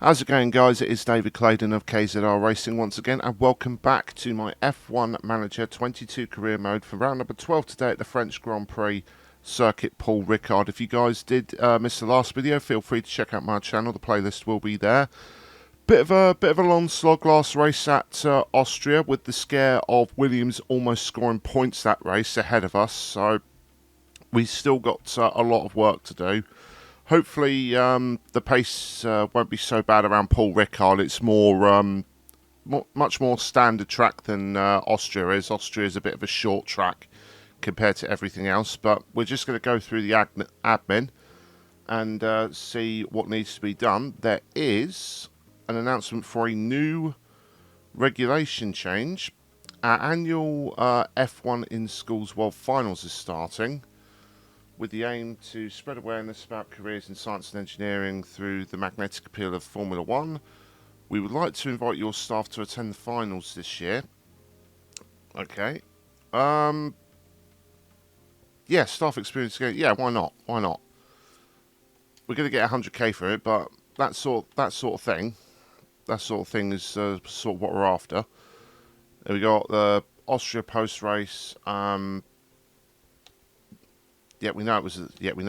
How's it going, guys? It is David Claydon of KZR Racing once again, and welcome back to my F1 Manager 22 career mode for round number 12 today at the French Grand Prix circuit, Paul Ricard. If you guys did miss the last video, feel free to check out my channel. The playlist will be there. Bit of a long slog last race at Austria, with the scare of Williams almost scoring points that race ahead of us. So we still got a lot of work to do. Hopefully, the pace won't be so bad around Paul Ricard. It's much more standard track than Austria is. Austria is a bit of a short track compared to everything else. But we're just going to go through the admin and see what needs to be done. There is an announcement for a new regulation change. Our annual F1 in Schools World Finals is starting, with the aim to spread awareness about careers in science and engineering through the magnetic appeal of Formula One. We would like to invite your staff to attend the finals this year. Okay. Yeah, staff experience again. Yeah, why not? Why not? We're going to get 100k for it, but that sort of thing is sort of what we're after. And we got the Austria post race. Yeah, we know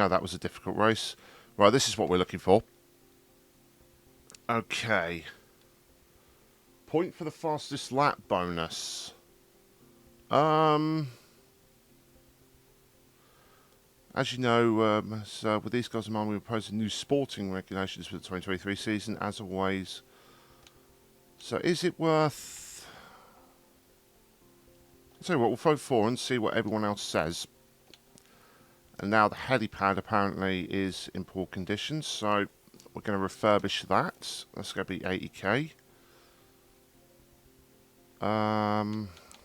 that was a difficult race. Right, this is what we're looking for. Okay. Point for the fastest lap bonus. As you know, with these guys in mind, we're proposing new sporting regulations for the 2023 season, as always. So is it worth... I'll tell you what, we'll vote for and see what everyone else says. And now the helipad apparently is in poor condition, so we're going to refurbish that. That's going to be 80k.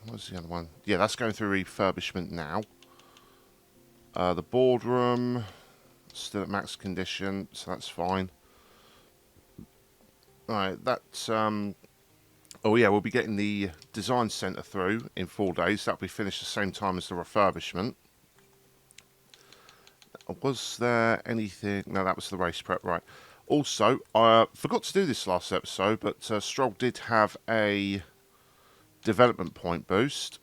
What's the other one? Yeah, that's going through refurbishment now. The boardroom, still at max condition, so that's fine. Alright, that's... oh yeah, we'll be getting the design centre through in 4 days. That'll be finished the same time as the refurbishment. Was there anything... No, that was the race prep, right. Also, I forgot to do this last episode, but Stroll did have a development point boost.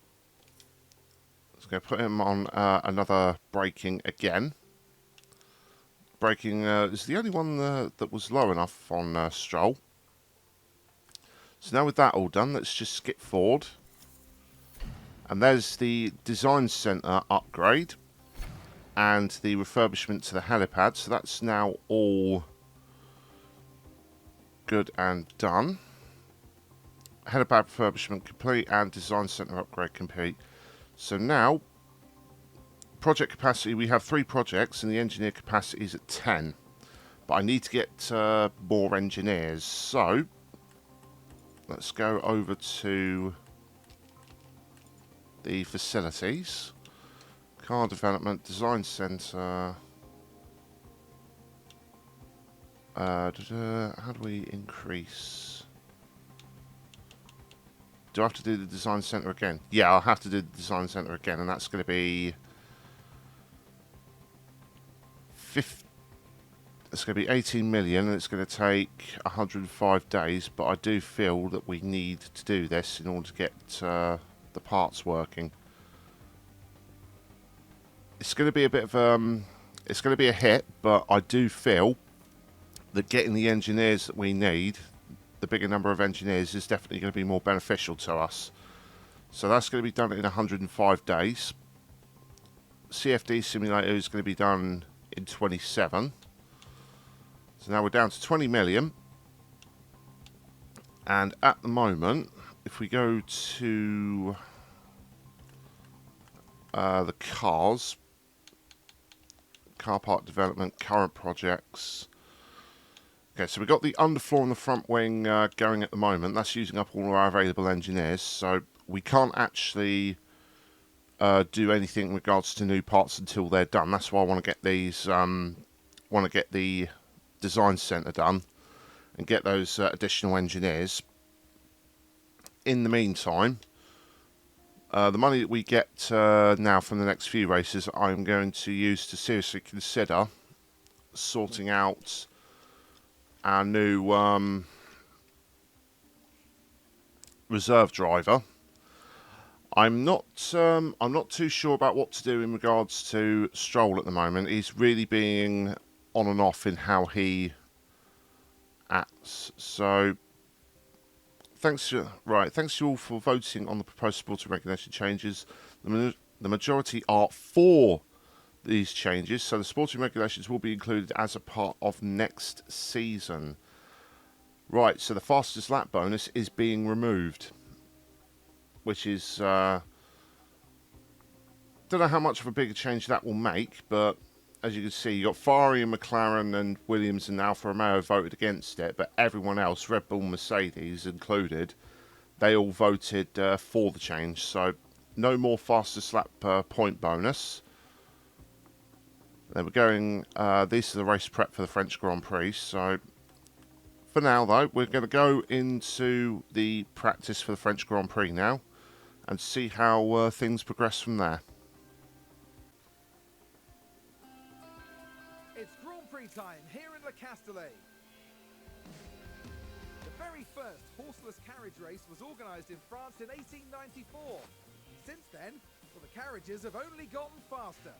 So I'm going to put him on another braking again. Braking is the only one that was low enough on Stroll. So now with that all done, let's just skip forward. And there's the design centre upgrade and the refurbishment to the helipad. So that's now all good and done. Helipad refurbishment complete and design centre upgrade complete. So now, project capacity, we have 3 projects and the engineer capacity is at 10. But I need to get more engineers. So let's go over to the facilities. Car development, design centre. How do we increase? Do I have to do the design centre again? Yeah, I'll have to do the design centre again, and that's going to be... It's going to be 18 million, and it's going to take 105 days, but I do feel that we need to do this in order to get the parts working. It's going to be a bit of it's going to be a hit, but I do feel that getting the engineers that we need, the bigger number of engineers, is definitely going to be more beneficial to us. So that's going to be done in 105 days. CFD simulator is going to be done in 27. So now we're down to 20 million. And at the moment, if we go to the cars, car park development, current projects. Okay, so we've got the underfloor and the front wing going at the moment. That's using up all our available engineers, so we can't actually do anything in regards to new parts until they're done. That's why I want to get these, want to get the design centre done and get those additional engineers. In the meantime, the money that we get now from the next few races, I'm going to use to seriously consider sorting out our new reserve driver. I'm not too sure about what to do in regards to Stroll at the moment. He's really being on and off in how he acts. So thanks to you all for voting on the proposed sporting regulation changes. The majority are for these changes, so the sporting regulations will be included as a part of next season. Right, so the fastest lap bonus is being removed, which is don't know how much of a bigger change that will make, but as you can see, you got Ferrari and McLaren and Williams and Alfa Romeo voted against it, but everyone else, Red Bull, Mercedes included, they all voted for the change. So no more fastest lap point bonus. Then we're going, this is the race prep for the French Grand Prix. So for now, though, we're going to go into the practice for the French Grand Prix now and see how things progress from there. It's Grand Prix time here in Le Castellet. The very first horseless carriage race was organised in France in 1894. Since then, well, the carriages have only gotten faster.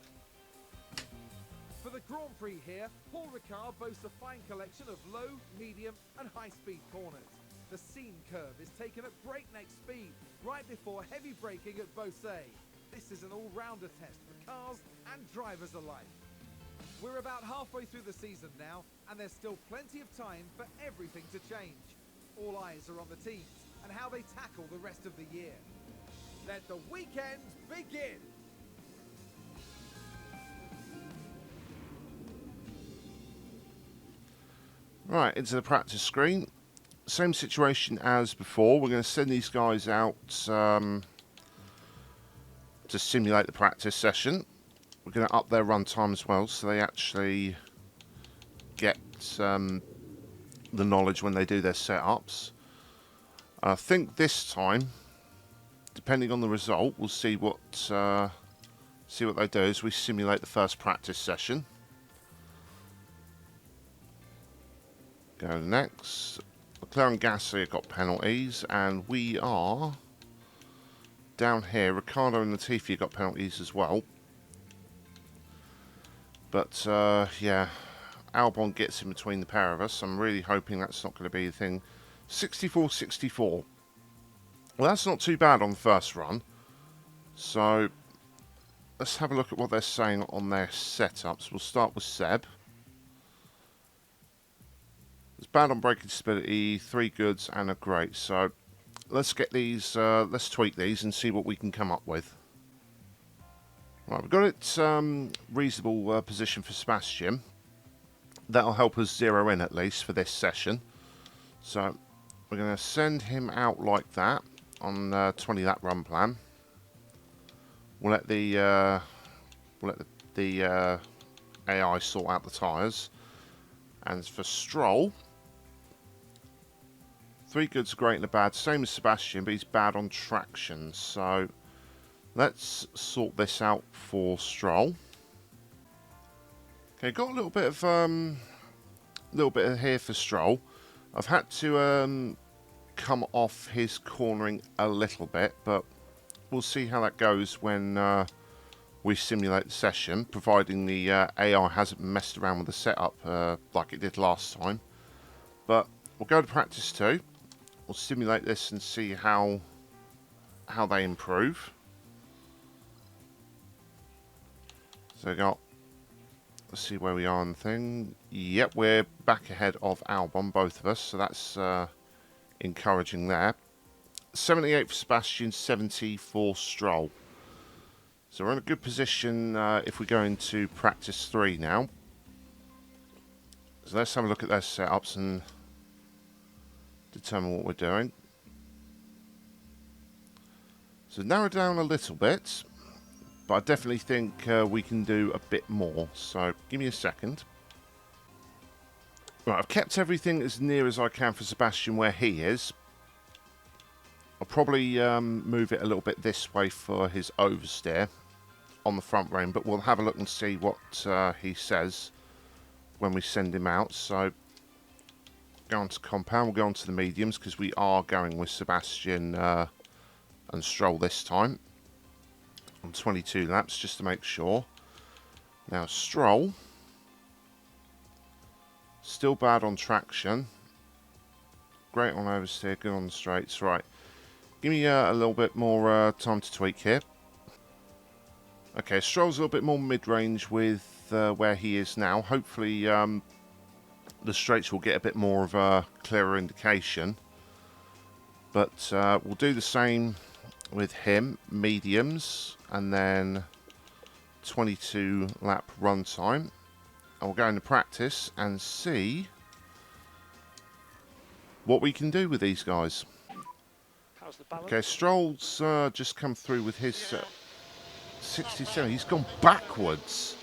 For the Grand Prix here, Paul Ricard boasts a fine collection of low, medium and high-speed corners. The seam curve is taken at breakneck speed, right before heavy braking at Beausset. This is an all-rounder test for cars and drivers alike. We're about halfway through the season now, and there's still plenty of time for everything to change. All eyes are on the teams and how they tackle the rest of the year. Let the weekend begin! Right, into the practice screen. Same situation as before. We're going to send these guys out to simulate the practice session. We're going to up their run time as well, so they actually get the knowledge when they do their setups. I think this time, depending on the result, we'll see what they do as we simulate the first practice session. Go next. Leclerc and Gasly have got penalties, and we are down here. Ricciardo and Latifi have got penalties as well. But yeah, Albon gets in between the pair of us. I'm really hoping that's not going to be the thing. 64-64. Well, that's not too bad on the first run. So let's have a look at what they're saying on their setups. We'll start with Seb. It's bad on braking stability, 3 goods and a great. So let's get these, let's tweak these and see what we can come up with. Right, we've got it reasonable position for Sebastian. That'll help us zero in at least for this session. So we're going to send him out like that on 20 lap run plan. We'll let the AI sort out the tyres. And for Stroll, 3 goods, great and a bad. Same as Sebastian, but he's bad on traction. So let's sort this out for Stroll. Okay, got a little bit of here for Stroll. I've had to come off his cornering a little bit, but we'll see how that goes when we simulate the session, providing the AI hasn't messed around with the setup like it did last time. But we'll go to practice 2. We'll simulate this and see how they improve. So we got, let's see where we are on the thing. Yep, we're back ahead of Albon, both of us, so that's encouraging there. 78 for Sebastian, 70 for Stroll. So we're in a good position if we go into practice 3 now. So let's have a look at their setups and determine what we're doing. So narrow down a little bit, but I definitely think we can do a bit more. So give me a second. Right, I've kept everything as near as I can for Sebastian where he is. I'll probably move it a little bit this way for his oversteer on the front rein, but we'll have a look and see what he says when we send him out. So go on to compound. We'll go on to the mediums because we are going with Sebastian and Stroll this time on 22 laps just to make sure. Now Stroll, still bad on traction, great on oversteer, good on the straights. Right, give me a little bit more time to tweak here. Okay, Stroll's a little bit more mid-range with where he is now. Hopefully the straights will get a bit more of a clearer indication. But we'll do the same with him, mediums, and then 22 lap run time. And we'll go into practice and see what we can do with these guys. How's the balance? Okay, Stroll's just come through with his 67. He's gone backwards.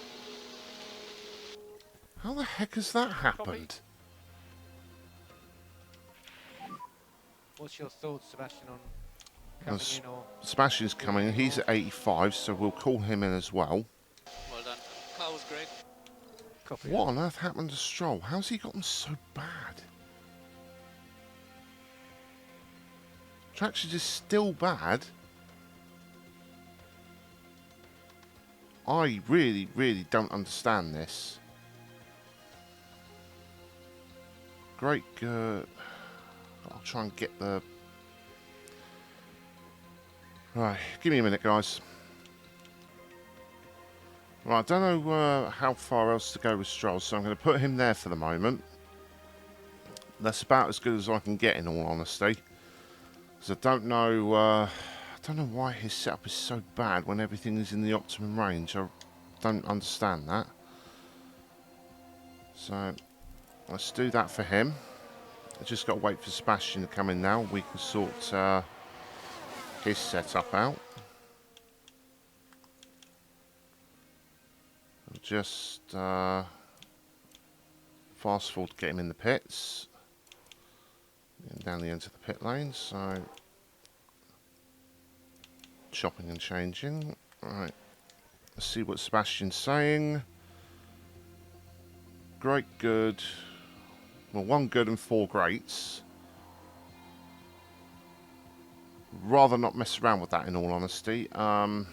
How the heck has that happened? What's your thoughts, Sebastian, on coming in or... Sebastian's coming. He's at 85, so we'll call him in as well. Well done. Car was great. Copy. What on earth happened to Stroll? How's he gotten so bad? Traction is still bad. I really, really don't understand this. Great, good. I'll try and get the... Right, give me a minute, guys. Right, I don't know how far else to go with Stroll, so I'm going to put him there for the moment. That's about as good as I can get, in all honesty. Because I don't know why his setup is so bad when everything is in the optimum range. I don't understand that. So let's do that for him. I just got to wait for Sebastian to come in now. We can sort his setup out. I'll just fast forward to get him in the pits. And down the end of the pit lane, so chopping and changing. Right, let's see what Sebastian's saying. Great, good. Well, 1 good and 4 greats. Rather not mess around with that, in all honesty. So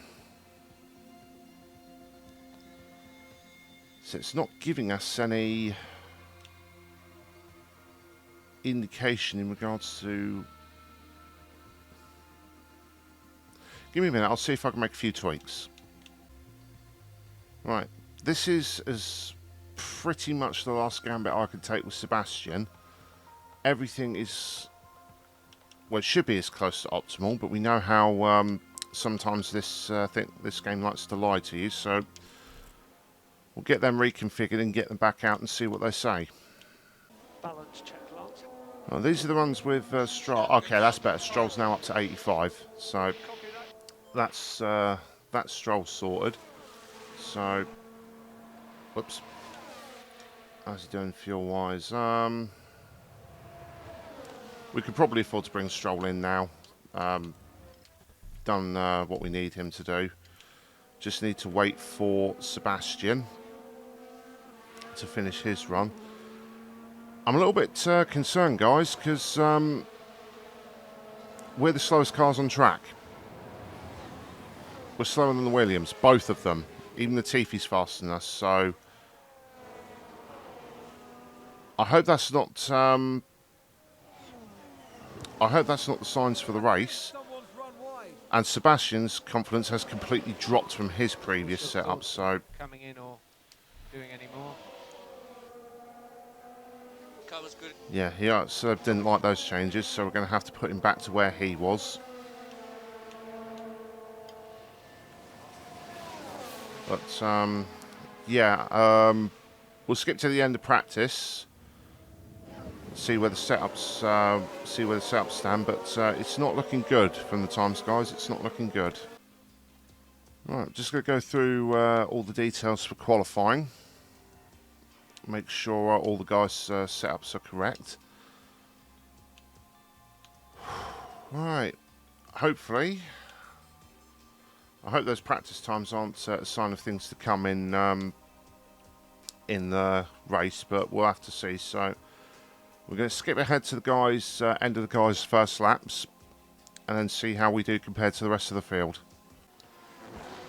it's not giving us any indication in regards to... Give me a minute, I'll see if I can make a few tweaks. Right, this is as pretty much the last gambit I could take with Sebastian. Everything is... well, it should be as close to optimal, but we know how sometimes this game likes to lie to you, so we'll get them reconfigured and get them back out and see what they say. Balance check, Lance. Well, these are the ones with Stroll. Okay, that's better. Stroll's now up to 85, so that's Stroll sorted. So, whoops. How's he doing fuel-wise? We could probably afford to bring Stroll in now. Done what we need him to do. Just need to wait for Sebastian to finish his run. I'm a little bit concerned, guys, because we're the slowest cars on track. We're slower than the Williams, both of them. Even the Tiffy's faster than us, so... I hope that's not the signs for the race. Someone's run wide. And Sebastian's confidence has completely dropped from his previous What's your setup, thoughts? so... Coming in or doing any more? Car was good. Yeah, he didn't like those changes, so we're going to have to put him back to where he was. But, yeah, we'll skip to the end of practice. See where the setups stand, but it's not looking good from the times, guys. It's not looking good. Right, just going to go through all the details for qualifying. Make sure all the guys' setups are correct. Right, hopefully. I hope those practice times aren't a sign of things to come in the race, but we'll have to see. So We're going to skip ahead to the guys, end of the guys' first laps, and then see how we do compared to the rest of the field.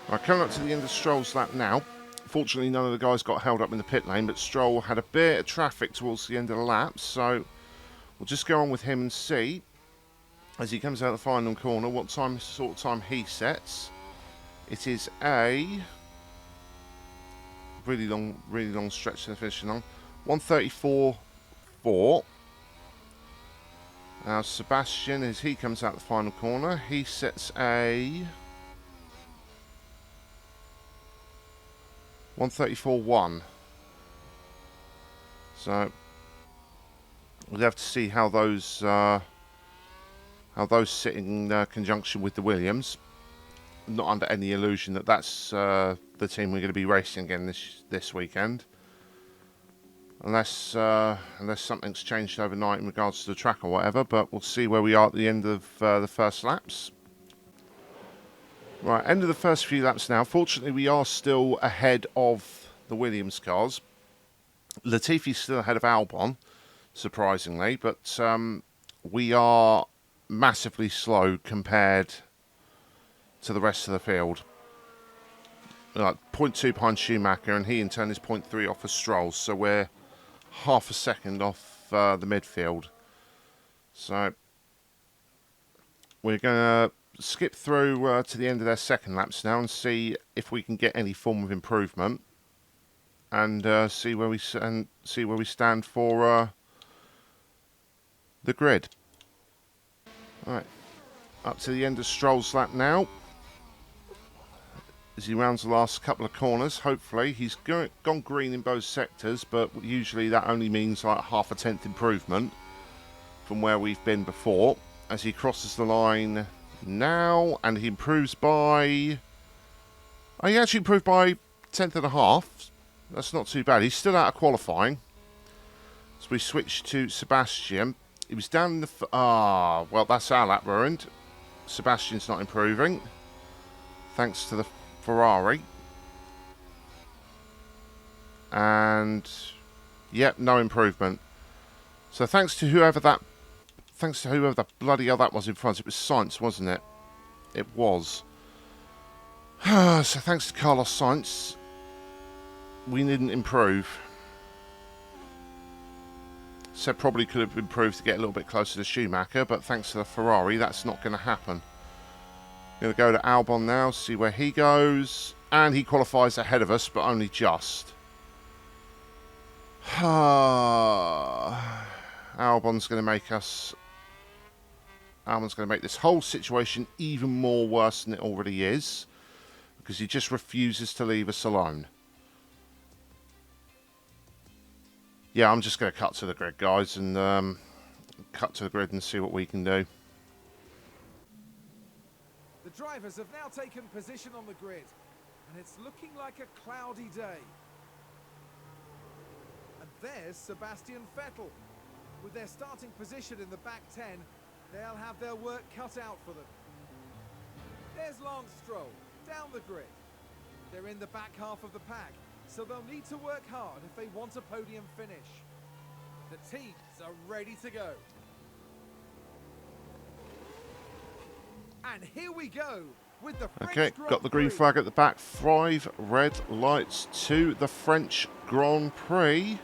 Right, coming up to the end of Stroll's lap now. Fortunately, none of the guys got held up in the pit lane, but Stroll had a bit of traffic towards the end of the lap, so we'll just go on with him and see, as he comes out the final corner, what sort of time he sets. It is a really long stretch to the finishing line. 1:34.4. Now Sebastian, as he comes out the final corner, he sets a 1:34.1. So we'll have to see how those sit in conjunction with the Williams. Not under any illusion that that's the team we're going to be racing again this weekend, unless something's changed overnight in regards to the track or whatever. But we'll see where we are at the end of the first laps. Right, end of the first few laps now. Fortunately, we are still ahead of the Williams cars. Latifi's still ahead of Albon, surprisingly, but we are massively slow compared to the rest of the field. Like 0.2 behind Schumacher, and he in turn is 0.3 off of Stroll, so we're half a second off the midfield. So we're going to skip through to the end of their second laps now and see if we can get any form of improvement, and see where we stand for the grid. Right, up to the end of Stroll's lap now, as he rounds the last couple of corners. Hopefully he's gone green in both sectors, but usually that only means like half a tenth improvement from where we've been before. As he crosses the line now, and he improves by... Oh, he actually improved by 1/10.5. That's not too bad. He's still out of qualifying. So we switch to Sebastian. He was down in the... well, that's our lap ruined. Sebastian's not improving, thanks to the Ferrari. And yep, no improvement. So thanks to whoever the bloody hell that was in front. It was Sainz, wasn't it? It was. So thanks to Carlos Sainz, we didn't improve. Seb probably could have improved to get a little bit closer to Schumacher, but thanks to the Ferrari, that's not going to happen. Going to go to Albon now, see where he goes. And he qualifies ahead of us, but only just. Albon's going to make this whole situation even more worse than it already is, because he just refuses to leave us alone. Yeah, I'm just going to cut to the grid, guys, and see what we can do. The drivers have now taken position on the grid, and it's looking like a cloudy day. And there's Sebastian Vettel. With their starting position in the back 10, they'll have their work cut out for them. There's Lance Stroll, down the grid. They're in the back half of the pack, so they'll need to work hard if they want a podium finish. The teams are ready to go. And here we go with the French Okay, Grand got the green Prix. flag at the back. 5 red lights to the French Grand Prix.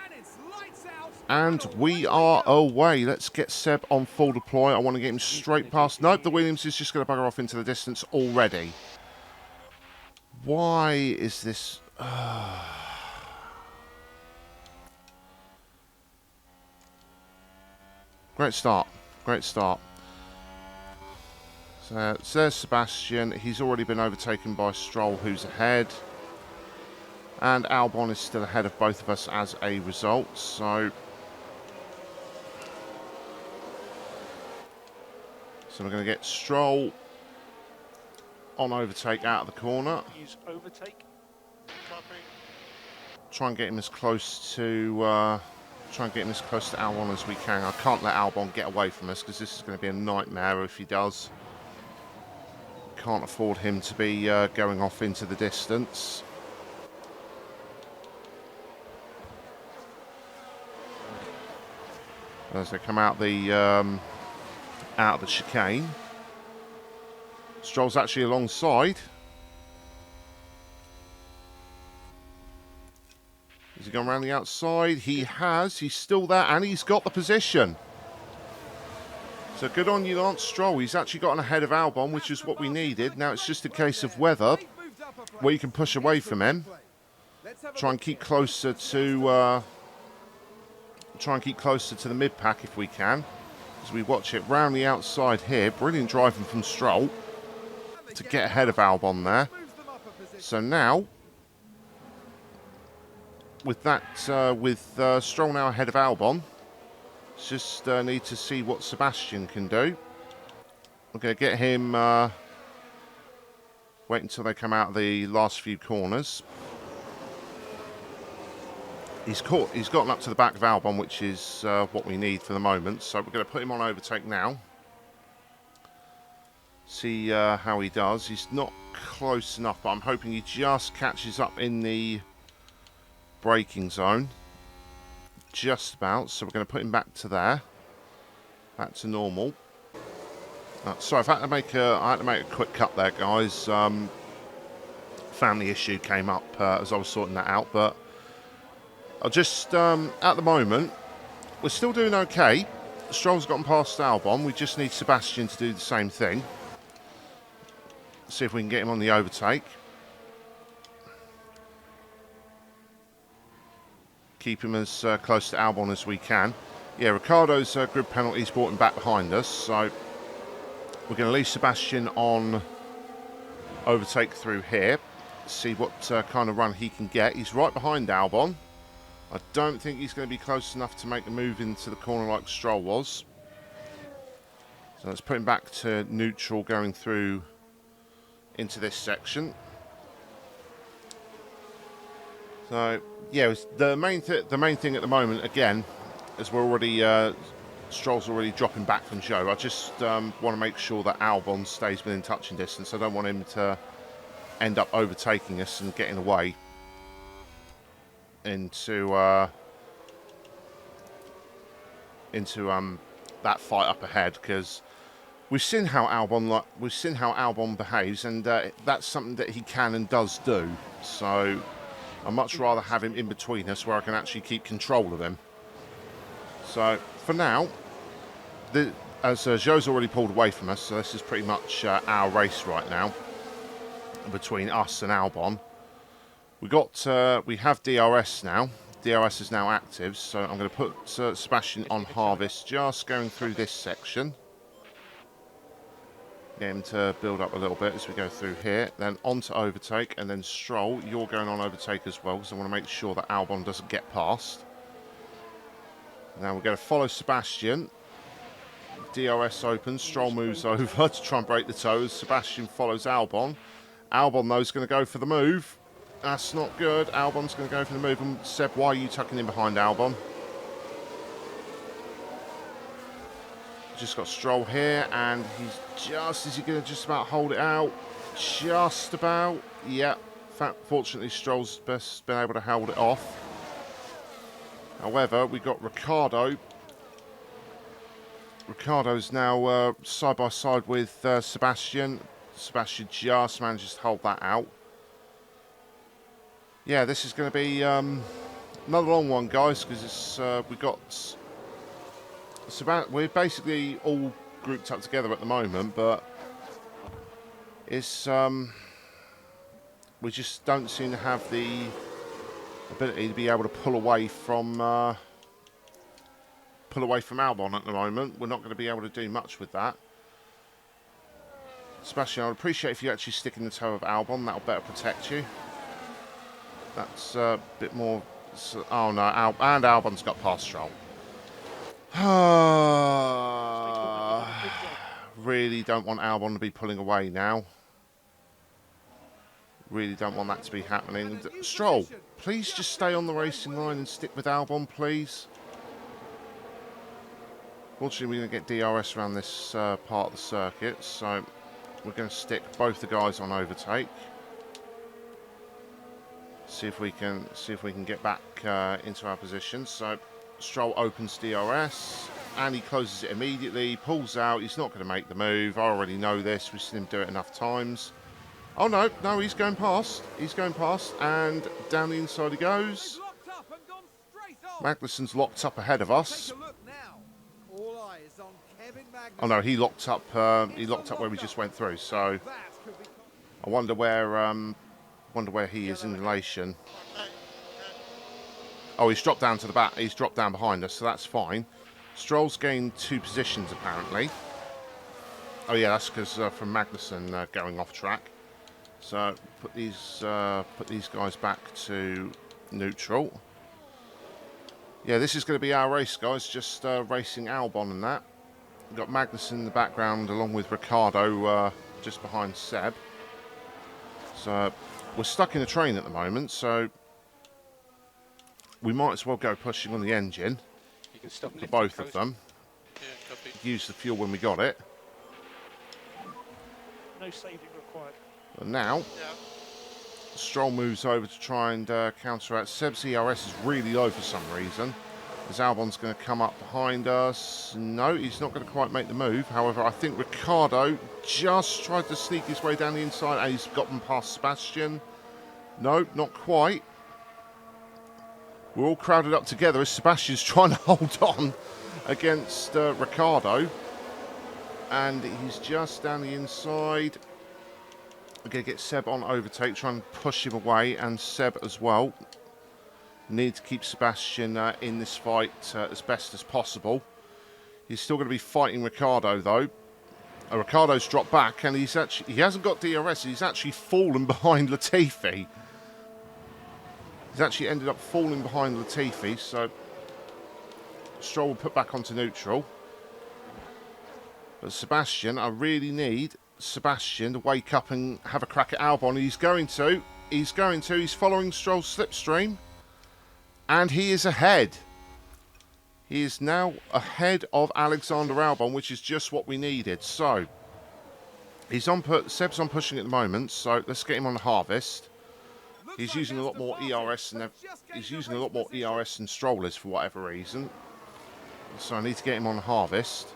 And it's lights out. And we are away. Let's get Seb on full deploy. I want to get him straight past. Nope, the Williams is just going to bugger off into the distance already. Why is this... Great start. Great start. So there's Sebastian. He's already been overtaken by Stroll, who's ahead. And Albon is still ahead of both of us as a result. So we're going to get Stroll on overtake out of the corner. Use overtake. Try and get him as close to Albon as we can. I can't let Albon get away from us, because this is going to be a nightmare if he does. Can't afford him to be going off into the distance. as they come out the chicane. Stroll's actually alongside. Has he gone around the outside? He has. He's still there, and he's got the position. So good on you, Lance Stroll. He's actually gotten ahead of Albon, which is what we needed. Now it's just a case of whether you can push away from him. Try and keep closer to the mid pack if we can. As we watch it round the outside here. Brilliant driving from Stroll to get ahead of Albon there. So now, with that, Stroll now ahead of Albon, just need to see what Sebastian can do. We're going to get him. Wait until they come out of the last few corners. He's gotten up to the back of Albon, which is what we need for the moment. So we're going to put him on overtake now. See how he does. He's not close enough, but I'm hoping he just catches up in the braking zone. Just about. So we're going to put him back to there. Back to normal. Sorry, I had to make a quick cut there, guys. Family issue came up as I was sorting that out, but I'll just at the moment we're still doing okay. Stroll's gotten past Albon. We just need Sebastian to do the same thing. See if we can get him on the overtake. Keep him as close to Albon as we can. Yeah, Ricardo's grid penalties brought him back behind us, so we're going to leave Sebastian on overtake through here. See what kind of run he can get. He's right behind Albon. I don't think he's going to be close enough to make the move into the corner like Stroll was. So let's put him back to neutral going through into this section. So yeah, the main thing at the moment, again, is we're already Stroll's already dropping back from Joe. I just want to make sure that Albon stays within touching distance. I don't want him to end up overtaking us and getting away into that fight up ahead, because we've seen how Albon behaves, and that's something that he can and does do. So I'd much rather have him in between us where I can actually keep control of him. So for now, as Joe's already pulled away from us, so this is pretty much our race right now between us and Albon. We have DRS now. DRS is now active, so I'm going to put Sebastian on harvest, just going through this section. Get him to build up a little bit as we go through here. Then on to overtake, and then Stroll, you're going on overtake as well, because I want to make sure that Albon doesn't get past. Now we're going to follow Sebastian. DRS opens, Stroll moves over to try and break the toes. Sebastian follows Albon. Albon, though, is going to go for the move. That's not good. Albon's going to go for the move. And Seb, why are you tucking in behind Albon? Just got Stroll here, and is he going to just about hold it out? Just about. Yeah. Fortunately, Stroll's been able to hold it off. However, we've got Ricardo. Ricardo's now side by side with Sebastian. Sebastian just manages to hold that out. Yeah, this is going to be another long one, guys, because we're basically all grouped up together at the moment, but it's we just don't seem to have the ability to be able to pull away from Albon at the moment. We're not going to be able to do much with that. Sebastian, I'd appreciate if you actually stick in the toe of Albon. That'll better protect you. That's a bit more. Oh no, and Albon's got past Stroll. Really don't want Albon to be pulling away now. Really don't want that to be happening. Stroll, please just stay on the racing line and stick with Albon, please. Fortunately, we're going to get DRS around this part of the circuit, so we're going to stick both the guys on overtake. See if we can get back into our position. So Stroll opens DRS. and he closes it immediately, pulls out. He's not going to make the move. I already know this. We've seen him do it enough times. Oh, no, he's going past. He's going past, and down the inside he goes. They've locked up and gone straight on. Magnussen's locked up ahead of us. Take a look now. All eyes on Kevin Magnussen. Oh, no, he locked up where we just went through, so That could be I wonder where he is in relation. Oh, he's dropped down to the back. He's dropped down behind us, so that's fine. Stroll's gained 2 positions, apparently. Oh, yeah, that's because from Magnussen going off track. So put these guys back to neutral. Yeah, this is going to be our race, guys. Just racing Albon and that. We've got Magnussen in the background along with Ricciardo just behind Seb. So we're stuck in a train at the moment, so we might as well go pushing on the engine You can stop for both of them. Yeah, copy. Use the fuel when we got it. No saving required. And now Yeah. Stroll moves over to try and counteract. Seb's ERS is really low for some reason. As Albon's going to come up behind us. No, he's not going to quite make the move. However, I think Ricciardo just tried to sneak his way down the inside and he's gotten past Sebastian. No, not quite. We're all crowded up together as Sebastian's trying to hold on against Ricciardo. And he's just down the inside. We're going to get Seb on overtake, try and push him away, and Seb as well. Need to keep Sebastian in this fight as best as possible. He's still going to be fighting Ricciardo though. Ricciardo's dropped back, and he hasn't got DRS. He's actually fallen behind Latifi. He's actually ended up falling behind Latifi, so Stroll will put back onto neutral. But Sebastian, I really need Sebastian to wake up and have a crack at Albon. He's going to. He's following Stroll's slipstream. And he is ahead. He is now ahead of Alexander Albon, which is just what we needed. So, Seb's on pushing at the moment, so let's get him on the harvest. He's using a lot more ERS than Stroll is for whatever reason. So I need to get him on the harvest.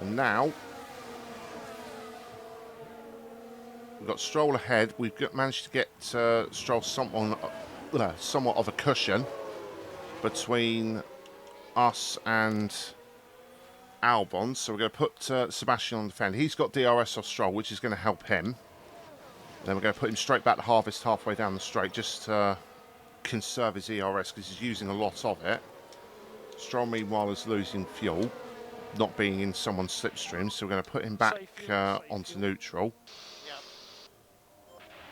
And now we've got Stroll ahead. We've managed to get Stroll somewhat of a cushion between us and Albon. So we're going to put Sebastian on the defend. He's got DRS off Stroll, which is going to help him. Then we're going to put him straight back to harvest halfway down the straight, just to conserve his ERS because he's using a lot of it. Stroll, meanwhile, is losing fuel, not being in someone's slipstream, so we're going to put him back onto neutral.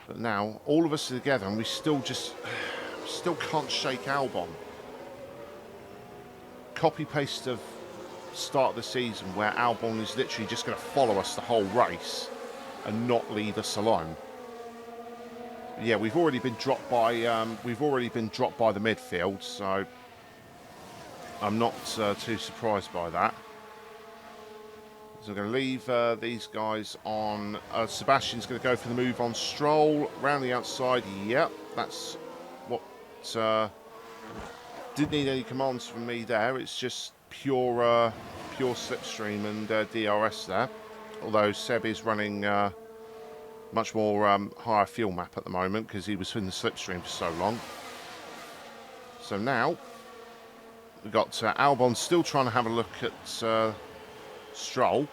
But now, all of us are together, and we still can't shake Albon. Copy-paste of start of the season, where Albon is literally just going to follow us the whole race and not leave us alone. Yeah, we've already been dropped by the midfield, so I'm not too surprised by that. So I'm going to leave these guys on. Sebastian's going to go for the move on Stroll around the outside. Yep, that's what. Didn't need any commands from me there. It's just pure slipstream and DRS there. Although Seb is running much more higher fuel map at the moment because he was in the slipstream for so long. So now we've got Albon still trying to have a look at Stroll,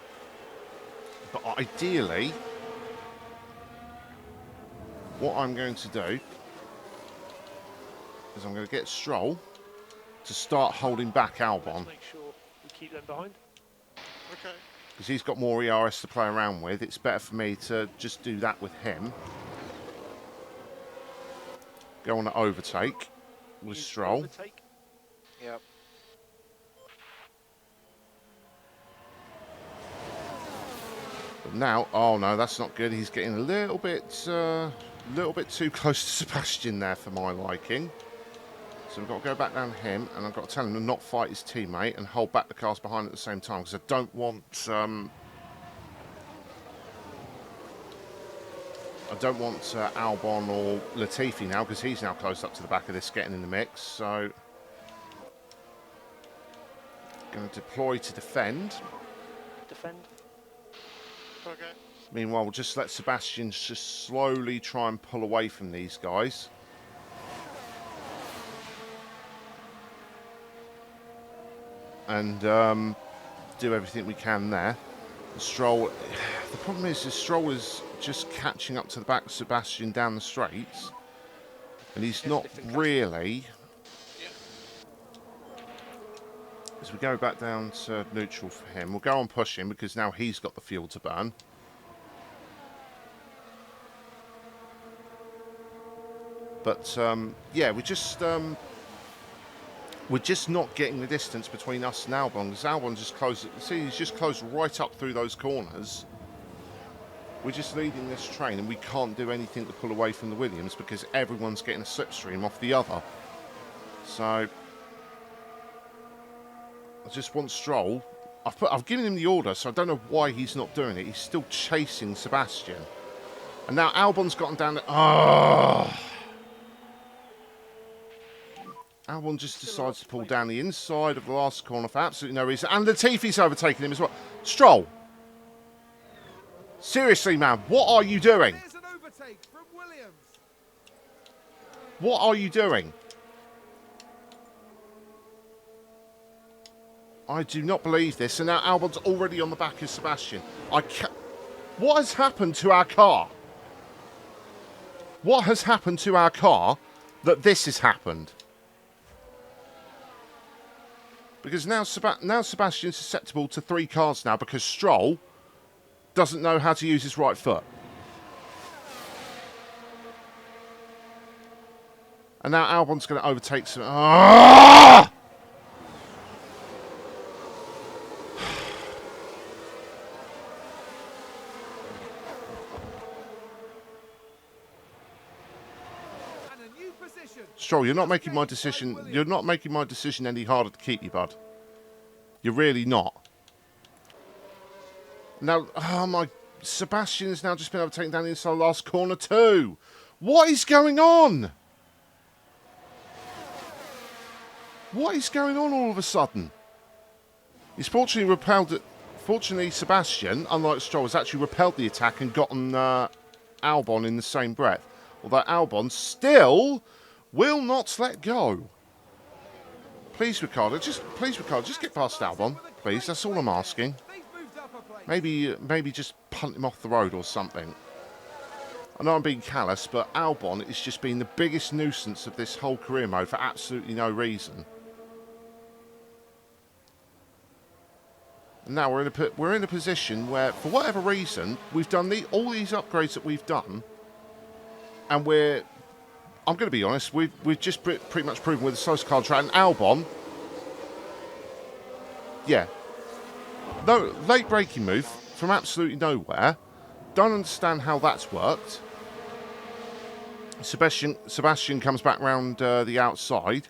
but ideally what I'm going to do is I'm going to get Stroll to start holding back Albon. Make sure we keep them behind. Okay. Because he's got more ERS to play around with. It's better for me to just do that with him. Go on an overtake with Use Stroll. overtake. Yep. But now, oh no, that's not good. He's getting a little bit too close to Sebastian there for my liking. So we've got to go back down him, and I've got to tell him to not fight his teammate and hold back the cars behind at the same time, because I don't want Albon or Latifi now, because he's now close up to the back of this, getting in the mix. So Going to deploy to defend. Defend. Okay. Meanwhile, we'll just let Sebastian just slowly try and pull away from these guys. And do everything we can there. Stroll, the problem is Stroll is just catching up to the back of Sebastian down the straights. And he's not really... As we go back down to neutral for him, we'll go on pushing because now he's got the fuel to burn. But yeah, we're just not getting the distance between us and Albon. Because Albon just closed. See, he's just closed right up through those corners. We're just leading this train, and we can't do anything to pull away from the Williams because everyone's getting a slipstream off the other. So I just want Stroll. I've given him the order, so I don't know why he's not doing it. He's still chasing Sebastian, and now Albon's gotten down. Albon just decides to pull down the inside of the last corner for absolutely no reason. And Latifi's overtaken him as well. Stroll. Seriously, man, what are you doing? There's an overtake from Williams. What are you doing? I do not believe this. And now Albon's already on the back of Sebastian. What has happened to our car? What has happened to our car that this has happened? Because now Sebastian's susceptible to 3 cars now because Stroll doesn't know how to use his right foot. And now Albon's going to overtake some... Stroll, you're not making my decision. You're not making my decision any harder to keep you, bud. You're really not. Now, oh my, Sebastian has now just been overtaken down the inside last corner too. What is going on? What is going on all of a sudden? He's fortunately repelled it. Fortunately, Sebastian, unlike Stroll, has actually repelled the attack and gotten Albon in the same breath. Although Albon still will not let go. Please, Riccardo, just get past Albon, please. That's all I'm asking. Maybe just punt him off the road or something. I know I'm being callous, but Albon has just been the biggest nuisance of this whole career mode for absolutely no reason. And now we're in a position where, for whatever reason, we've done all these upgrades that we've done, and I'm going to be honest, we've just pretty much proven with the slowest car track. And Albon, yeah, no late braking move from absolutely nowhere. Don't understand how that's worked. Sebastian comes back round the outside,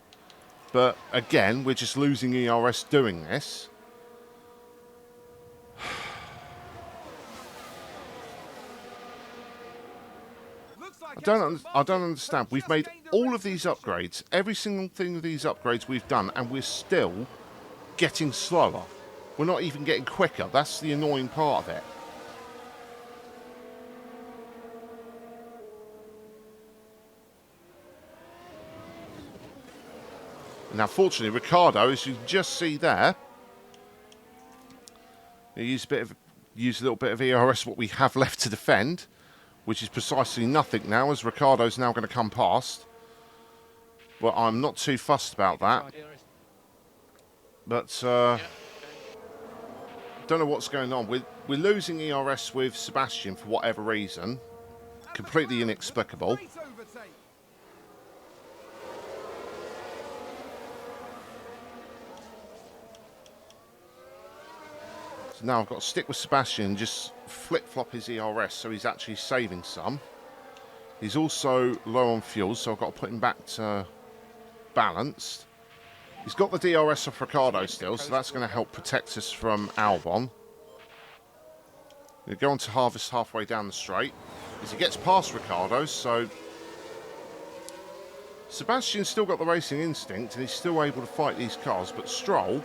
but again, we're just losing ERS doing this. I don't understand. We've made all of these upgrades, every single thing of these upgrades we've done, and we're still getting slower. We're not even getting quicker. That's the annoying part of it. Now, fortunately, Riccardo, as you can just see there, use a little bit of ERS, what we have left to defend, which is precisely nothing now, as Riccardo's now going to come past. But I'm not too fussed about that. But don't know what's going on. We're losing ERS with Sebastian for whatever reason. Completely inexplicable. So now I've got to stick with Sebastian and just flip-flop his ERS so he's actually saving some. He's also low on fuel, so I've got to put him back to balanced. He's got the DRS off Riccardo still, so that's going to help protect us from Albon. We're going to harvest halfway down the straight as he gets past Riccardo, so Sebastian's still got the racing instinct and he's still able to fight these cars, but Stroll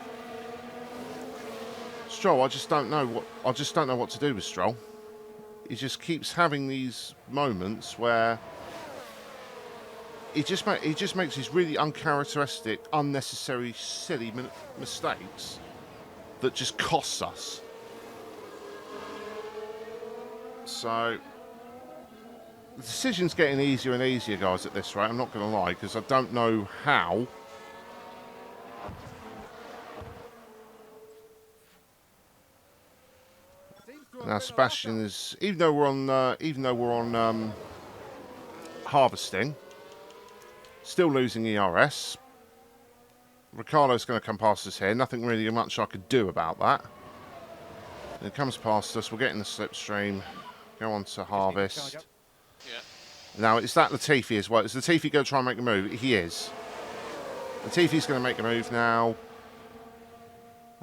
Stroll, I just don't know what to do with Stroll. He just keeps having these moments where he just makes these really uncharacteristic, unnecessary, silly mistakes that just costs us. So the decision's getting easier and easier, guys, at this rate. I'm not going to lie, because I don't know how. Now Sebastian is, even though we're on harvesting, still losing ERS. Ricardo's going to come past us here. Nothing really much I could do about that. And it comes past us. We're getting the slipstream. Go on to harvest. Yeah. Now, is that Latifi as well? Is Latifi going to try and make a move? He is. Latifi's going to make a move now.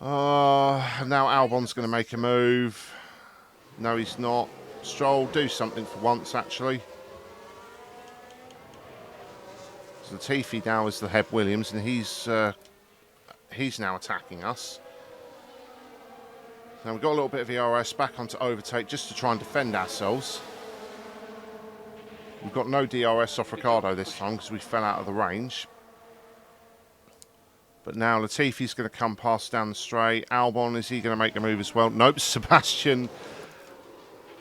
Now Albon's going to make a move. No, he's not. Stroll, do something for once, actually. So Latifi now is the head Williams, and he's now attacking us. Now we've got a little bit of ERS back onto overtake just to try and defend ourselves. We've got no DRS off Ricardo this time because we fell out of the range. But now Latifi's going to come past down the straight. Albon, is he going to make a move as well? Nope. Sebastian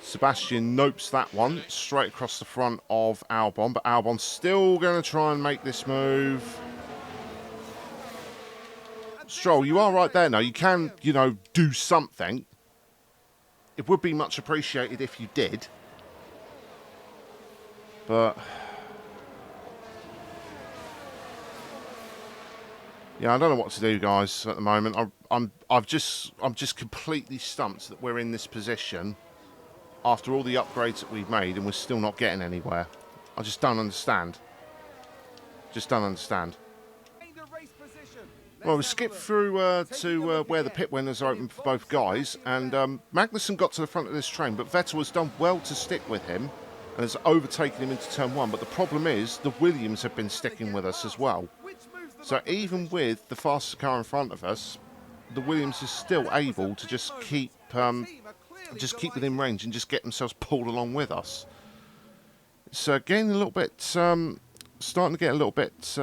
nopes that one straight across the front of Albon. But Albon's still going to try and make this move. Stroll, you are right there now. You can, do something. It would be much appreciated if you did. But yeah, I don't know what to do, guys, at the moment. I'm just completely stumped that we're in this position after all the upgrades that we've made and we're still not getting anywhere. I just don't understand. Well, we skipped through to where the pit winners are open for both guys, and Magnussen got to the front of this train, but Vettel has done well to stick with him and has overtaken him into turn one. But the problem is the Williams have been sticking with us as well. So even with the faster car in front of us, the Williams is still able to just keep within range and just get themselves pulled along with us. It's getting a little bit, starting to get a little bit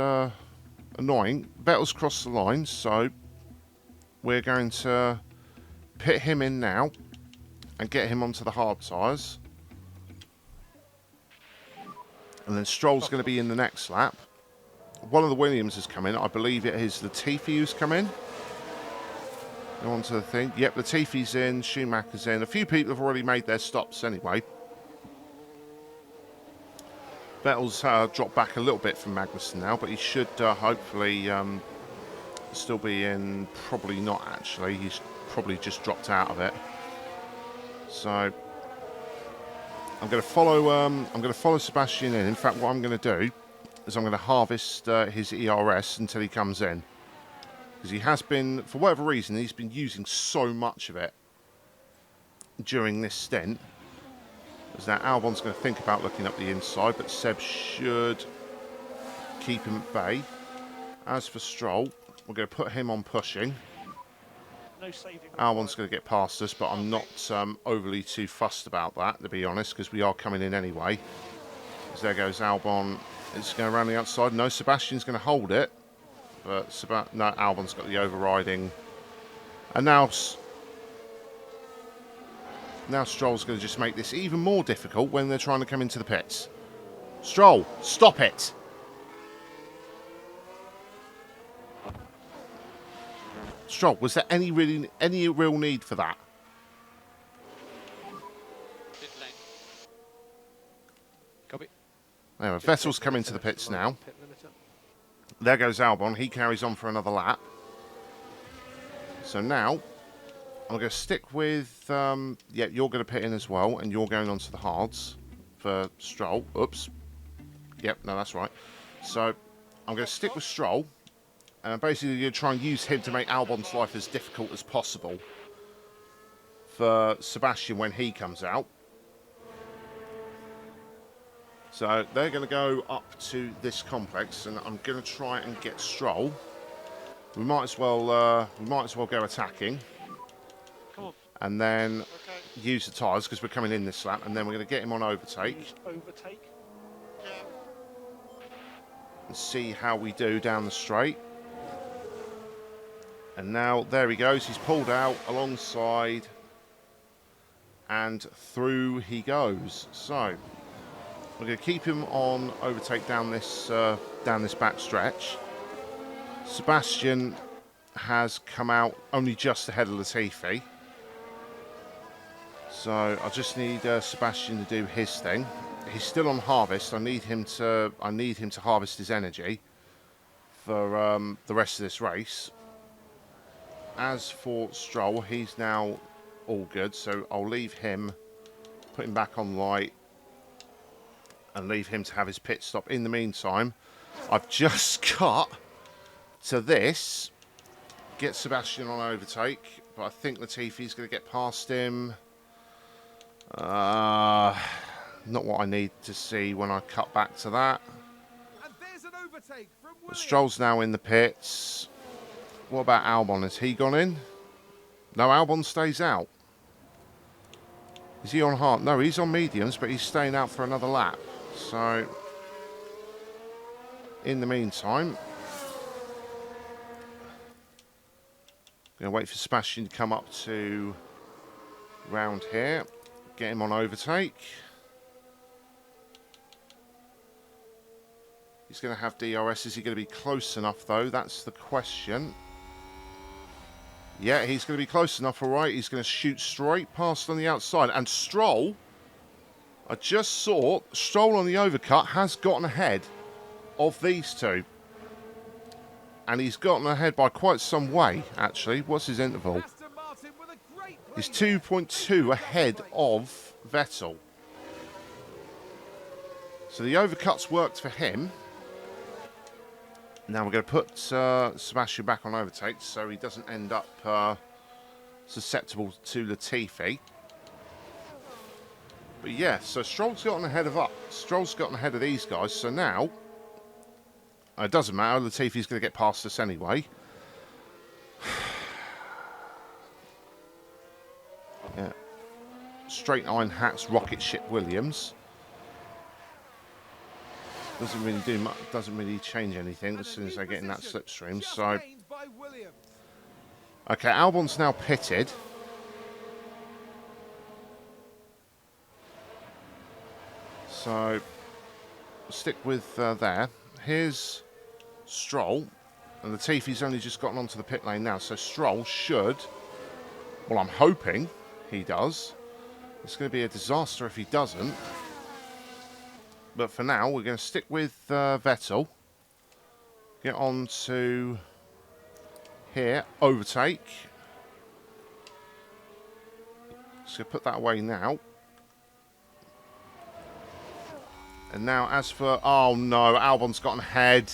annoying. Vettel's crossed the line, so we're going to pit him in now and get him onto the hard tyres. And then Stroll's going to be in the next lap. One of the Williams has come in. I believe it is Latifi who's come in. Go on to the thing. Yep, Latifi's in. Schumacher's in. A few people have already made their stops anyway. Vettel's dropped back a little bit from Magnussen now, but he should hopefully still be in. Probably not, actually. He's probably just dropped out of it. So I'm going to follow Sebastian in. In fact, what I'm going to do is I'm going to harvest his ERS until he comes in, because he has been, for whatever reason, he's been using so much of it during this stint. As now Albon's going to think about looking up the inside, but Seb should keep him at bay. As for Stroll, we're going to put him on pushing. No saving. Albon's going to get past us, but I'm not overly too fussed about that, to be honest, because we are coming in anyway. As there goes Albon. It's going around the outside. No, Sebastian's going to hold it. But no, Albon's got the overriding. And now Stroll's going to just make this even more difficult when they're trying to come into the pits. Stroll, stop it! Stroll, was there any real need for that? Pit lane. Copy. Anyway, Vettel's come into the pits now. Pit limiter. There goes Albon. He carries on for another lap. So now I'm going to stick with. Yeah, you're going to pit in as well, and you're going on to the hards for Stroll. Oops. Yep, no, that's right. So I'm going to stick with Stroll, and basically going to try and use him to make Albon's life as difficult as possible for Sebastian when he comes out. So they're going to go up to this complex, and I'm going to try and get Stroll. We might as well go attacking. and then Okay. use the tyres because we're coming in this lap, and then we're going to get him on overtake Use overtake. Yeah. and see how we do down the straight. And now, there he goes. He's pulled out alongside, and through he goes. So we're going to keep him on overtake down this back stretch. Sebastian has come out only just ahead of Latifi. So I just need Sebastian to do his thing. He's still on harvest. I need him to harvest his energy for the rest of this race. As for Stroll, he's now all good, so I'll leave him, put him back on light, and leave him to have his pit stop. In the meantime, I've just cut to this, get Sebastian on overtake, but I think Latifi's going to get past him. Not what I need to see when I cut back to that. And there's an overtake from Williams. Stroll's now in the pits. What about Albon? Has he gone in? No, Albon stays out. Is he on hard? No, he's on mediums, but he's staying out for another lap. So, in the meantime, going to wait for Sebastian to come up to round here. Get him on overtake. He's going to have DRS. Is he going to be close enough, though? That's the question. Yeah, he's going to be close enough, all right. He's going to shoot straight past on the outside. And Stroll, I just saw, Stroll on the overcut has gotten ahead of these two. And he's gotten ahead by quite some way, actually. What's his interval? Aston Martin with a great He's lead. 2.2 ahead of Vettel. So the overcuts worked for him. Now we're going to put Sebastian back on overtake so he doesn't end up susceptible to Latifi. But yeah, so Stroll's gotten ahead of Stroll's gotten ahead of these guys. So now it doesn't matter. Latifi's going to get past us anyway. Yeah, straight iron hats, rocket ship Williams. Doesn't really do much. Doesn't really change anything as soon as they get in that slipstream. Just So, gained by Williams. okay, Albon's now pitted. So, stick with there. Here's Stroll, and Latifi's only just gotten onto the pit lane now. So Stroll should. Well, I'm hoping he does. It's going to be a disaster if he doesn't. But for now, we're going to stick with Vettel. Get on to here, overtake. Just going to put that away now. And now as for... Oh no, Albon's gotten ahead.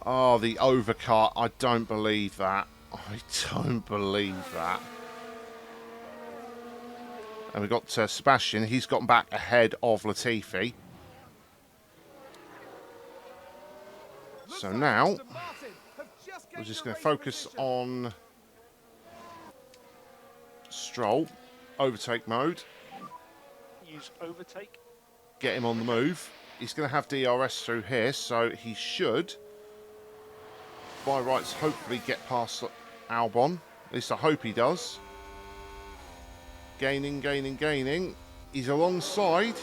Oh, the overcut. I don't believe that. I don't believe that. And we've got Sebastian. He's gotten back ahead of Latifi. Looks So like now, Aston Martin have just we're gained just the going to race focus position. on Stroll. Overtake mode. Use overtake. Get him on the move. He's going to have DRS through here, so he should, by rights, hopefully get past Albon. At least I hope he does. Gaining, gaining, gaining. He's alongside.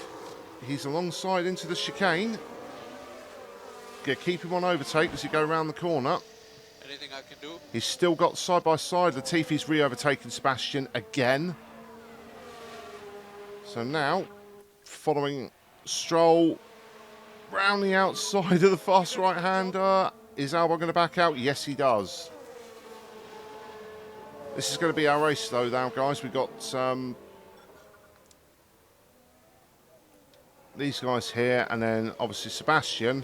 He's alongside into the chicane. Gonna keep him on overtake as he go around the corner. Anything I can do? He's still got side by side. Latifi's re-overtaken Sebastian again. So now, following Stroll round the outside of the fast right-hander. Is Albon going to back out? Yes, he does. This is going to be our race, though, now, guys. We've got these guys here, and then obviously Sebastian.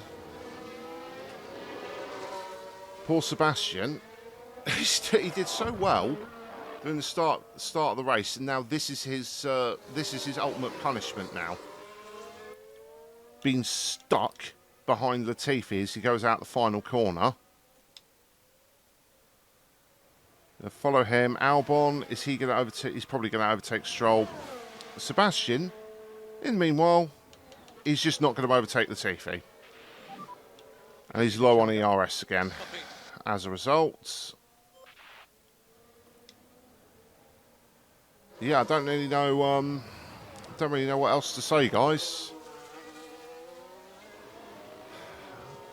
Poor Sebastian. He did so well during the start of the race, and now this is his ultimate punishment. Now, being stuck behind Latifi as he goes out the final corner. Follow him. Albon, is he going to overtake? He's probably going to overtake Stroll. Sebastian, in the meanwhile, he's just not going to overtake Latifi. And he's low on ERS again. As a result, yeah, I don't really know. Don't really know what else to say, guys.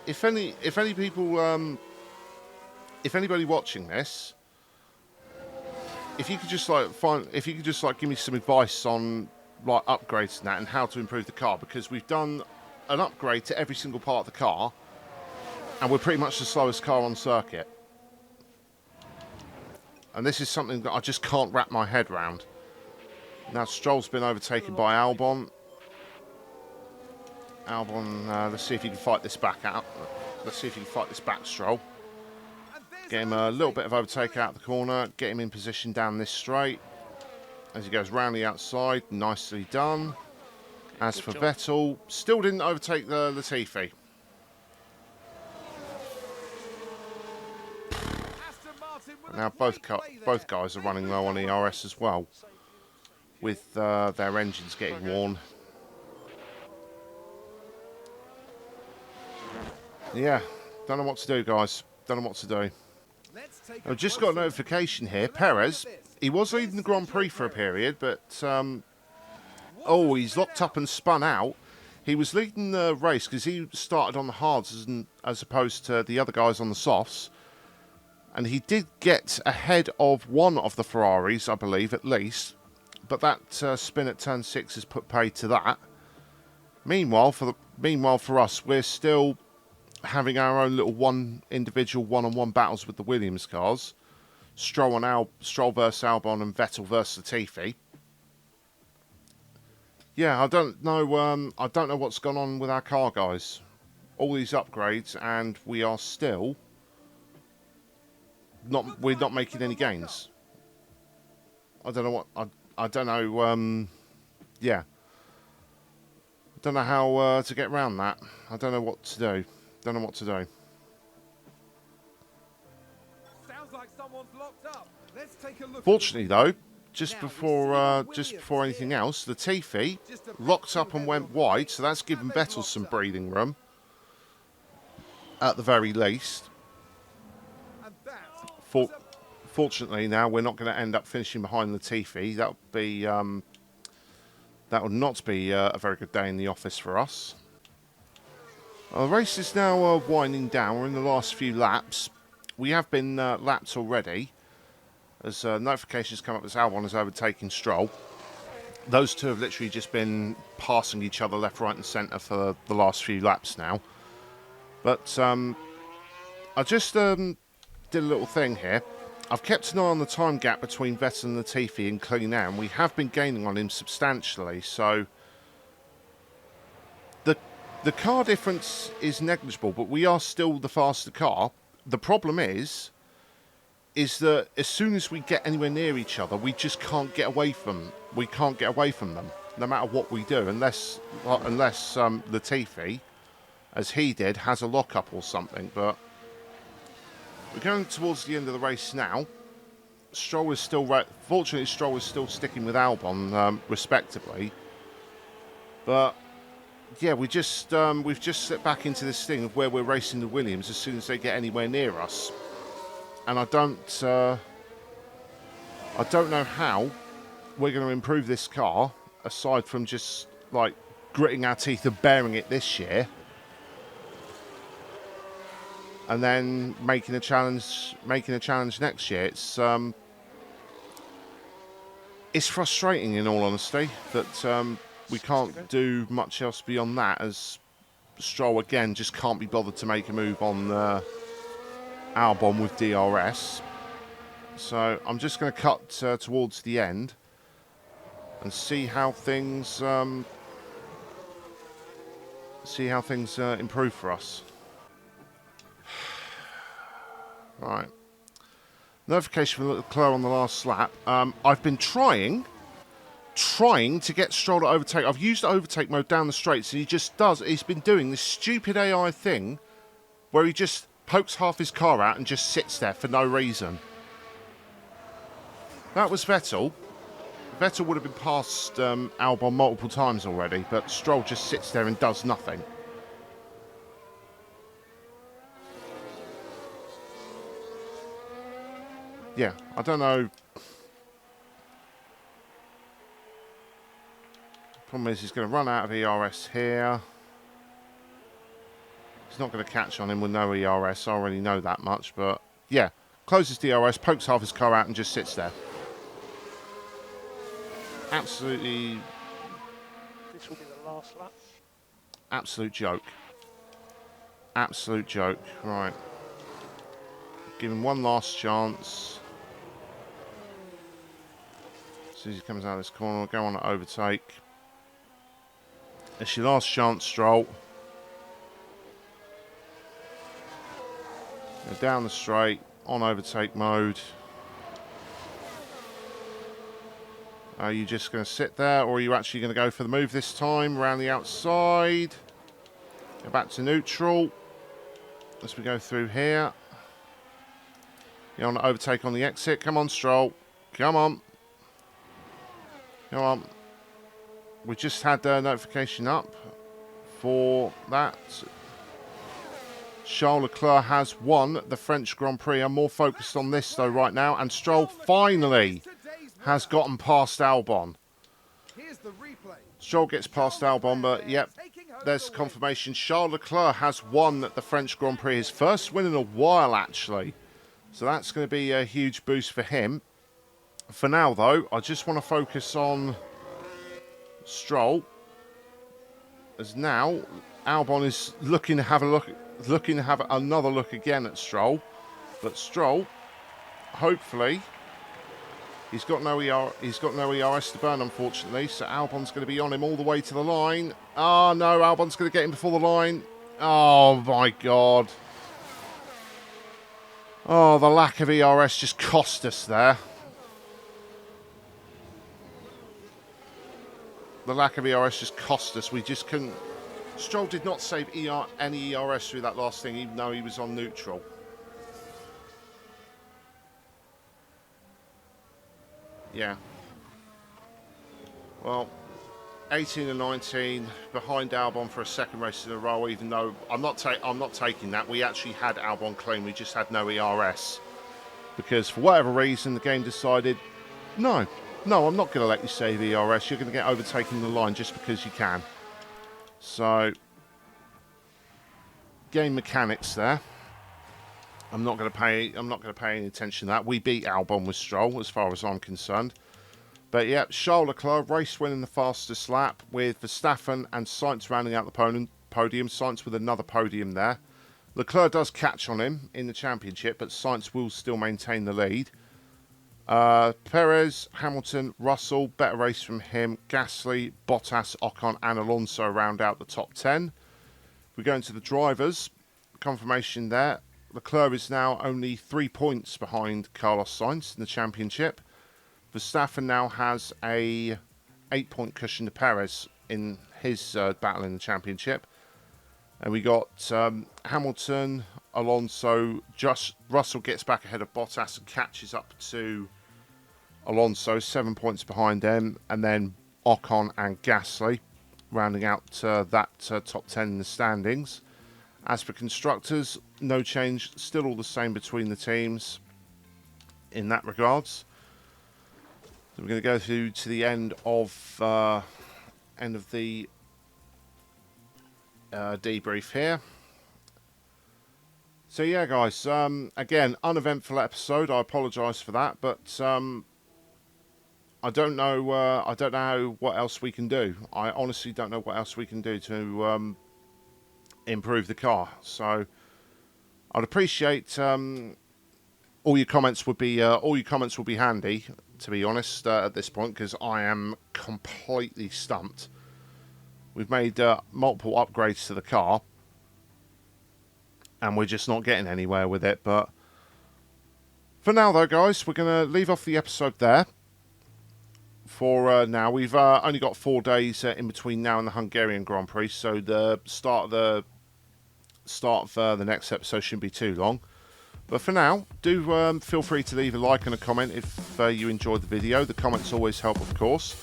If any people, if anybody watching this, if you could just like give me some advice on like upgrades and that, and how to improve the car, because we've done an upgrade to every single part of the car, and we're pretty much the slowest car on circuit. And this is something that I just can't wrap my head around. Now Stroll's been overtaken by Albon. Albon, let's see if he can fight this back out. Let's see if he can fight this back, Stroll. Get him a little bit of overtake out the corner. Get him in position down this straight. As he goes round the outside. Nicely done. As for Vettel, still didn't overtake the Latifi. Now both guys are running low on ERS as well, with their engines getting worn. Yeah, don't know what to do, guys. Don't know what to do. I've just got a notification here. Perez, he was leading the Grand Prix for a period, but oh, he's locked up and spun out. He was leading the race because he started on the hards as opposed to the other guys on the softs. And he did get ahead of one of the Ferraris, I believe, at least. But that spin at turn 6 has put paid to that. Meanwhile, for us, we're still having our own little individual one-on-one battles with the Williams cars. Stroll versus Albon and Vettel versus Latifi. Yeah, I don't know what's gone on with our car, guys. All these upgrades, and we are still we're not making any gains. I don't know what I don't know. Yeah, I don't know how to get around that. I don't know what to do. Don't know what to do. Sounds like someone's locked up. Let's take a look. Fortunately, though, just before anything else, Latifi locked up and went wide, so that's given Vettel some breathing room, at the very least. Fortunately, now we're not going to end up finishing behind Latifi. That would not be a very good day in the office for us. The race is now winding down. We're in the last few laps. We have been lapped already, as notifications come up as Albon has overtaken Stroll. Those two have literally just been passing each other left, right and centre for the last few laps now. But I just did a little thing here. I've kept an eye on the time gap between Vettel and Latifi in clean air, and we have been gaining on him substantially. So the car difference is negligible, but we are still the faster car. The problem is that as soon as we get anywhere near each other, we just can't get away from. We can't get away from them, no matter what we do, unless Latifi, as he did, has a lockup or something. But we're going towards the end of the race now. Stroll is still fortunately Stroll is still sticking with Albon, respectively. But yeah, we've just slipped back into this thing of where we're racing the Williams as soon as they get anywhere near us, and I don't know how we're going to improve this car aside from just like gritting our teeth and bearing it this year, and then making a challenge next year. It's frustrating, in all honesty, that we can't do much else beyond that, as Stroll again just can't be bothered to make a move on Albon with DRS. So I'm just going to cut towards the end and see how things improve for us. Right. Notification from Leclerc on the last lap. I've been trying to get Stroll to overtake. I've used overtake mode down the straights, and he's been doing this stupid AI thing where he just pokes half his car out and just sits there for no reason. That was Vettel. Vettel would have been past Albon multiple times already, but Stroll just sits there and does nothing. Yeah, I don't know. Problem is he's going to run out of ERS here. He's not going to catch on him with no ERS. I already know that much, but yeah. Closes the ERS, pokes half his car out and just sits there. Absolutely. This will be the last lap. Absolute joke. Absolute joke. Right. Give him one last chance. As soon as he comes out of this corner, we'll go on to overtake. It's your last chance, Stroll. Go down the straight, on overtake mode. Are you just going to sit there, or are you actually going to go for the move this time, around the outside? Go back to neutral. As we go through here. You're on overtake on the exit. Come on, Stroll. Come on. Come on. We just had the notification up for that. Charles Leclerc has won the French Grand Prix. I'm more focused on this, though, right now. And Stroll finally has gotten past Albon. Here's the replay. Stroll gets past Albon, but yep, there's confirmation. Charles Leclerc has won the French Grand Prix. His first win in a while, actually. So that's going to be a huge boost for him. For now, though, I just want to focus on Stroll. As now, Albon is looking to have another look again at Stroll. But Stroll, hopefully, he's got no ERS to burn, unfortunately. So Albon's going to be on him all the way to the line. Oh no, Albon's going to get him before the line. Oh my God. Oh, the lack of ERS just cost us there. The lack of ERS just cost us. We just couldn't. Stroll did not save any ERS through that last thing, even though he was on neutral. Yeah. Well, 18 and 19 behind Albon for a second race in a row. Even though I'm not taking that. We actually had Albon clean. We just had no ERS because for whatever reason the game decided no, I'm not going to let you save ERS. You're going to get overtaken the line just because you can. So, game mechanics there. I'm not going to pay any attention to that. We beat Albon with Stroll, as far as I'm concerned. But yeah, Charles Leclerc race winning the fastest lap with Verstappen and Sainz rounding out the podium. Sainz with another podium there. Leclerc does catch on him in the championship, but Sainz will still maintain the lead. Perez, Hamilton, Russell, better race from him. Gasly, Bottas, Ocon and Alonso round out the top 10. We go into the drivers. Confirmation there. Leclerc is now only 3 points behind Carlos Sainz in the championship. Verstappen now has a 8-point cushion to Perez in his battle in the championship. And we got Hamilton, Alonso, just Russell gets back ahead of Bottas and catches up to Alonso, 7 points behind them, and then Ocon and Gasly rounding out that top 10 in the standings. As for constructors, no change, still all the same between the teams in that regards. So we're going to go through to the end of the debrief here. So yeah, guys, again, uneventful episode. I apologise for that, but I don't know what else we can do. I honestly don't know what else we can do to improve the car. So I'd appreciate all your comments would be handy, to be honest, at this point, because I am completely stumped. We've made multiple upgrades to the car, and we're just not getting anywhere with it. But for now, though, guys, we're going to leave off the episode there. For now, we've only got 4 days in between now and the Hungarian Grand Prix, so the start of the next episode shouldn't be too long. But for now, do feel free to leave a like and a comment if you enjoyed the video. The comments always help, of course.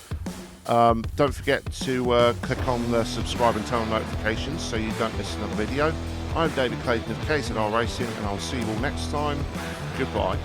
Don't forget to click on the subscribe and turn on notifications so you don't miss another video. I'm David Clayton of KZR Racing, and I'll see you all next time. Goodbye.